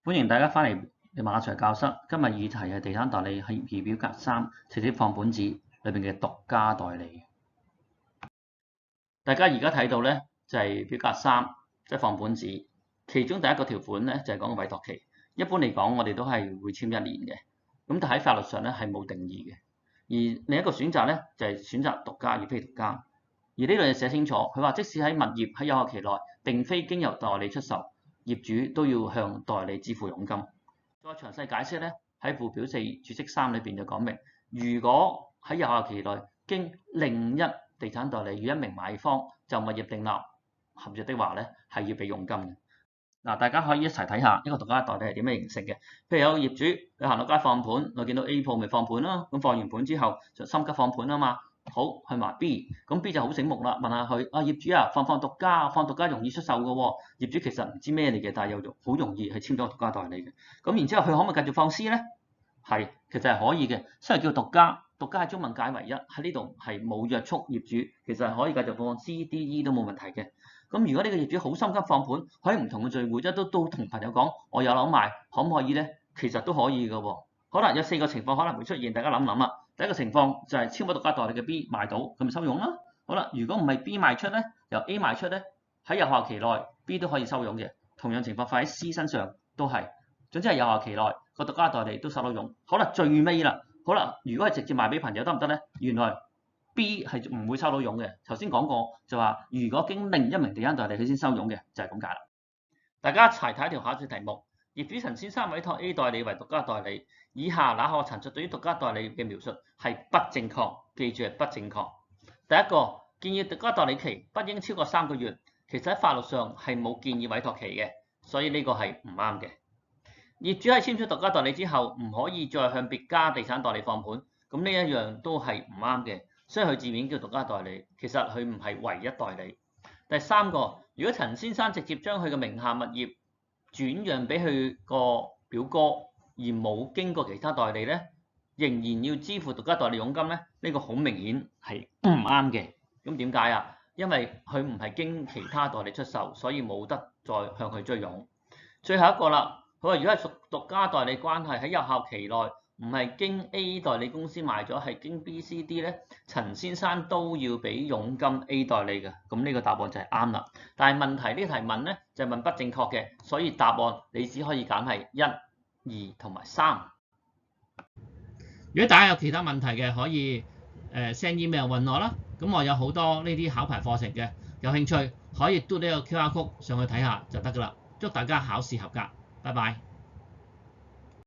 歡迎大家翻嚟馬Sir教室。今日議題係地產代理協議表格3直接放本子裏邊嘅獨家代理。大家而家睇到咧就係表格3，即係放本子。其中第一個條款咧就係講委託期。一般嚟講，我哋都係會簽1年嘅。咁但喺法律上咧係冇定義嘅。而另一個選擇咧就係選擇獨家而非獨家。而呢度就寫清楚，佢話即使喺物業喺有效期內並非經由代理出售，業主都要向代理支付佣金。再詳細解釋咧，喺附表4注釋3裏邊就講明，如果喺有效期內經另一地產代理與一名買方就物業訂立合約的話咧，係要俾佣金嘅。嗱，大家可以一齊睇下一個獨家代理係點樣形成嘅。譬如有個業主佢行到街放盤，我見到 A 鋪咪放盤咯，咁放完盤之後就心急放盤啊嘛。好，去埋 B， 咁 B 就好醒目啦，問下佢業主啊，放獨家，放獨家容易出售嘅喎。業主其實唔知咩嚟嘅，但係又好容易係簽咗獨家代理嘅。咁然之後佢可唔可以繼續放 C 咧？係，其實係可以嘅，雖然叫獨家，獨家喺中文解為一，喺呢度係冇約束業主，其實係可以繼續放 C、D、E 都冇問題嘅。咁如果呢個業主好心急放盤，喺唔同嘅聚會都同朋友講，我有樓賣，可唔可以咧？其實都可以嘅喎。可能有4個情況可能會出現，大家諗諗啦。第一個情況就係簽咗獨家代理嘅 B 賣到，咁咪收佣啦。好啦，如果唔係 B 賣出咧，由 A 賣出咧，喺有效期內 B 都可以收佣嘅。同樣情況發喺 C 身上都係，總之係有效期內個獨家代理都收到佣。好啦，最尾啦，好啦，如果係直接賣俾朋友得唔得咧？原來 B 係唔會收到佣嘅。頭先講過就話，如果經另一名地產代理佢先收佣嘅，就係咁解啦。大家一齊睇一條考試題目。業主陳先生委託 A 代理為獨家代理，以下哪項陳述對於獨家代理嘅描述係不正確？記住係不正確。第一個，建議獨家代理期不應超過3個月，其實喺法律上係冇建議委託期嘅，所以呢個係唔啱嘅。業主喺簽署獨家代理之後，唔可以再向別家地產代理放盤，咁呢一樣都係唔啱嘅。所以佢字面叫獨家代理，其實佢唔係唯一代理。第三個，如果陳先生直接將佢嘅名下物業轉讓俾佢個表哥，而冇經過其他代理咧，仍然要支付獨家代理佣金咧，呢個好明顯係唔啱嘅。咁點解啊？因為佢唔係經其他代理出售，所以冇得再向佢追佣。最後一個啦，佢話如果係屬獨家代理關係喺有效期內，唔係經 A 代理公司賣咗，係經 B、C、D 咧，陳先生都要俾佣金 A 代理嘅。咁呢個答案就係啱啦。但係問題呢個提問咧就係問不正確嘅，所以答案你只可以揀係1、2同埋3。如果大家有其他問題嘅，可以send email 問我啦。咁我有好多呢啲考牌課程嘅，有興趣可以嘟呢個 QR code 上去睇下就得㗎啦。祝大家考試合格，拜拜。